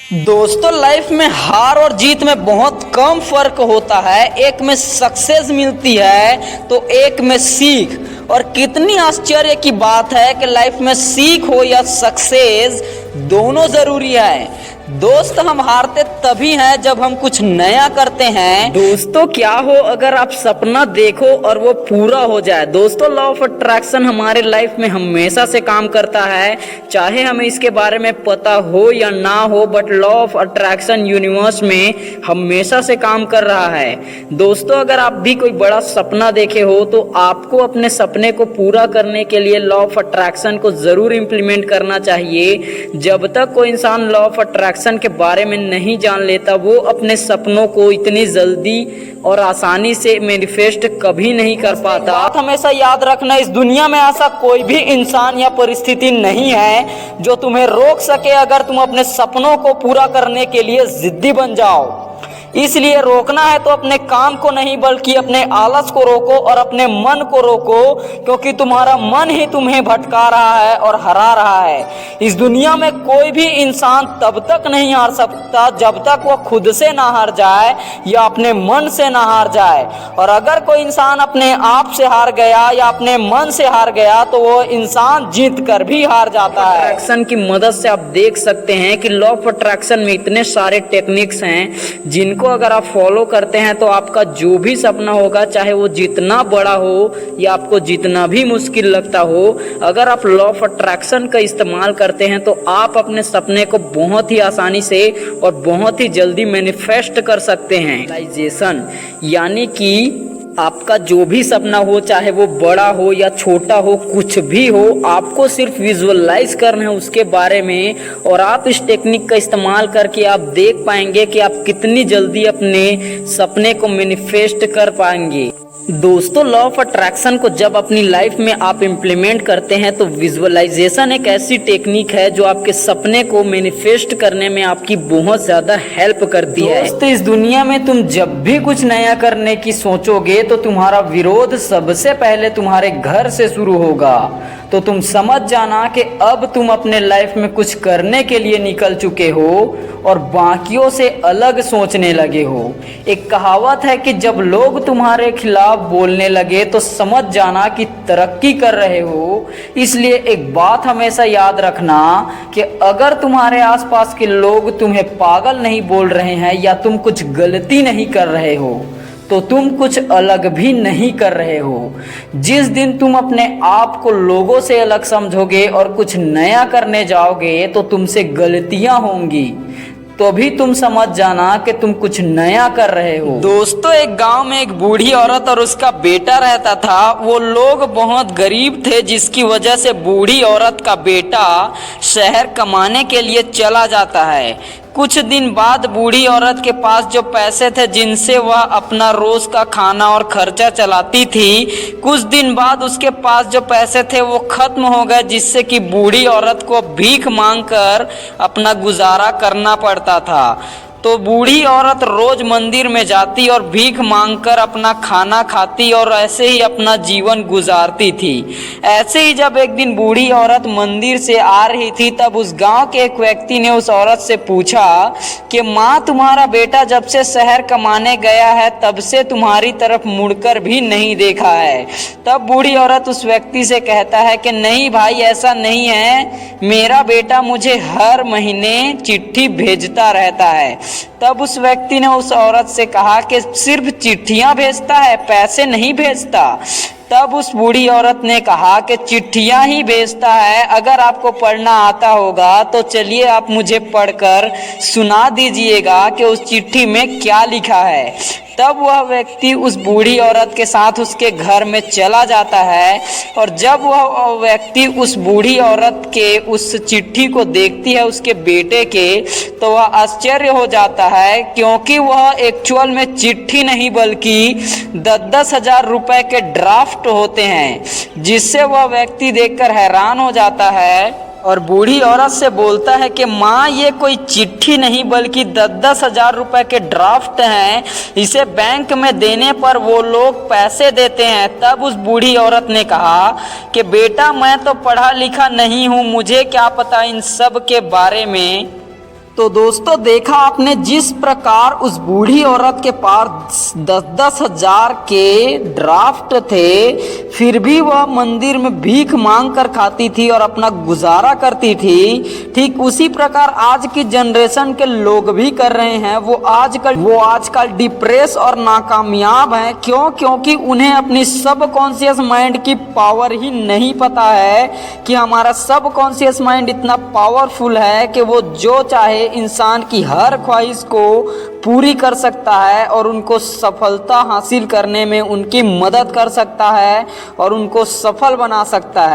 दोस्तों लाइफ में हार और जीत में बहुत कम फर्क होता है। एक में सक्सेस मिलती है तो एक में सीख। और कितनी आश्चर्य की बात है कि लाइफ में सीख हो या सक्सेस दोनों जरूरी है। दोस्त हम हारते तभी हैं जब हम कुछ नया करते हैं। दोस्तों क्या हो अगर आप सपना देखो और वो पूरा हो जाए। दोस्तों लॉ ऑफ अट्रैक्शन हमारे लाइफ में हमेशा से काम करता है, चाहे हमें इसके बारे में पता हो या ना हो, but law of attraction universe में हमेशा से काम कर रहा है। दोस्तों अगर आप भी कोई बड़ा सपना देखे हो तो आपको अपने सपने को पूरा करने के लिए लॉ ऑफ अट्रैक्शन को जरूर इम्प्लीमेंट करना चाहिए। जब तक कोई इंसान लॉ ऑफ अट्रैक्शन के बारे में नहीं जान लेता वो अपने सपनों को इतनी जल्दी और आसानी से मैनिफेस्ट कभी नहीं कर पाता। बात हमेशा याद रखना, इस दुनिया में ऐसा कोई भी इंसान या परिस्थिति नहीं है जो तुम्हें रोक सके अगर तुम अपने सपनों को पूरा करने के लिए जिद्दी बन जाओ। इसलिए रोकना है तो अपने काम को नहीं बल्कि अपने आलस को रोको और अपने मन को रोको, क्योंकि तुम्हारा मन ही तुम्हें भटका रहा है और हरा रहा है। इस दुनिया में कोई भी इंसान तब तक नहीं हार सकता जब तक वह खुद से ना हार जाए या अपने मन से ना हार जाए। और अगर कोई इंसान अपने आप से हार गया या अपने मन से हार गया तो वो इंसान जीत कर भी हार जाता है। अट्रैक्शन की मदद से आप देख सकते हैं कि लॉ ऑफ अट्रैक्शन में इतने सारे टेक्निक्स हैं जिनको अगर आप फॉलो करते हैं तो आपका जो भी सपना होगा, चाहे वो जितना बड़ा हो या आपको जितना भी मुश्किल लगता हो, अगर आप लॉ ऑफ अट्रैक्शन का इस्तेमाल करते हैं तो आप अपने सपने को बहुत ही आसानी से और बहुत ही जल्दी मैनिफेस्ट कर सकते हैं। विजुअलाइजेशन यानी कि आपका जो भी सपना हो, चाहे वो बड़ा हो या छोटा हो, कुछ भी हो, आपको सिर्फ विजुअलाइज करना है उसके बारे में। और आप इस टेक्निक का इस्तेमाल करके आप देख पाएंगे कि आप कितनी जल्दी अपने सपने को मैनिफेस्ट कर पाएंगे। दोस्तों लॉ ऑफ अट्रैक्शन को जब अपनी लाइफ में आप इम्प्लीमेंट करते हैं तो विजुअलाइजेशन एक ऐसी टेक्निक है जो आपके सपने को मैनिफेस्ट करने में आपकी बहुत ज़्यादा हेल्प करती है। दोस्तों इस दुनिया में तुम जब भी कुछ नया करने की सोचोगे तो तुम्हारा विरोध सबसे पहले तुम्हारे घर से शुरू होगा। तो तुम समझ जाना कि अब तुम अपने लाइफ में कुछ करने के लिए निकल चुके हो और बाकियों से अलग सोचने लगे हो। एक कहावत है कि जब लोग तुम्हारे खिलाफ बोलने लगे तो समझ जाना कि तरक्की कर रहे हो। इसलिए एक बात हमेशा याद रखना कि अगर तुम्हारे आसपास के लोग तुम्हें पागल नहीं बोल रहे हैं या तुम कुछ गलती नहीं कर रहे हो तो तुम कुछ अलग भी नहीं कर रहे हो। जिस दिन तुम अपने आप को लोगों से अलग समझोगे और कुछ नया करने जाओगे तो तुमसे गलतियां होंगी, तो भी तुम समझ जाना कि तुम कुछ नया कर रहे हो। दोस्तों एक गांव में एक बूढ़ी औरत और उसका बेटा रहता था। वो लोग बहुत गरीब थे जिसकी वजह से बूढ़ी औरत का बेटा शहर कमाने के लिए चला जाता है। कुछ दिन बाद बूढ़ी औरत के पास जो पैसे थे जिनसे वह अपना रोज का खाना और खर्चा चलाती थी, कुछ दिन बाद उसके पास जो पैसे थे वो खत्म हो गए, जिससे कि बूढ़ी औरत को भीख मांगकर अपना गुजारा करना पड़ता था। तो बूढ़ी औरत रोज मंदिर में जाती और भीख मांगकर अपना खाना खाती और ऐसे ही अपना जीवन गुजारती थी। ऐसे ही जब एक दिन बूढ़ी औरत मंदिर से आ रही थी तब उस गांव के एक व्यक्ति ने उस औरत से पूछा कि माँ तुम्हारा बेटा जब से शहर कमाने गया है तब से तुम्हारी तरफ मुड़कर भी नहीं देखा है। तब बूढ़ी औरत उस व्यक्ति से कहता है कि नहीं भाई ऐसा नहीं है, मेरा बेटा मुझे हर महीने चिट्ठी भेजता रहता है। तब उस व्यक्ति ने उस औरत से कहा कि सिर्फ चिट्ठियां भेजता है, पैसे नहीं भेजता। तब उस बूढ़ी औरत ने कहा कि चिट्ठियां ही भेजता है, अगर आपको पढ़ना आता होगा तो चलिए आप मुझे पढ़कर सुना दीजिएगा कि उस चिट्ठी में क्या लिखा है। तब वह व्यक्ति उस बूढ़ी औरत के साथ उसके घर में चला जाता है और जब वह व्यक्ति उस बूढ़ी औरत के उस चिट्ठी को देखती है उसके बेटे के, तो वह आश्चर्य हो जाता है, क्योंकि वह एक्चुअल में चिट्ठी नहीं बल्कि 10-10 हजार रुपए के ड्राफ्ट होते हैं, जिससे वह व्यक्ति देखकर हैरान हो जाता है और बूढ़ी औरत से बोलता है कि माँ ये कोई चिट्ठी नहीं बल्कि 10-10 हजार रुपए के ड्राफ्ट हैं, इसे बैंक में देने पर वो लोग पैसे देते हैं। तब उस बूढ़ी औरत ने कहा कि बेटा मैं तो पढ़ा लिखा नहीं हूँ, मुझे क्या पता इन सब के बारे में। तो दोस्तों देखा आपने जिस प्रकार उस बूढ़ी औरत के पास 10-10 हजार के ड्राफ्ट थे, फिर भी वह मंदिर में भीख मांग कर खाती थी और अपना गुजारा करती थी। ठीक उसी प्रकार आज की जनरेशन के लोग भी कर रहे हैं। वो आजकल डिप्रेस और नाकामयाब हैं। क्यों? क्योंकि उन्हें अपनी सबकॉन्शियस माइंड की पावर ही नहीं पता है कि हमारा सबकॉन्शियस माइंड इतना पावरफुल है कि वो जो चाहे इंसान की हर ख्वाहिश को पूरी कर सकता है और उनको सफलता हासिल करने में उनकी मदद कर सकता है और उनको सफल बना सकता है।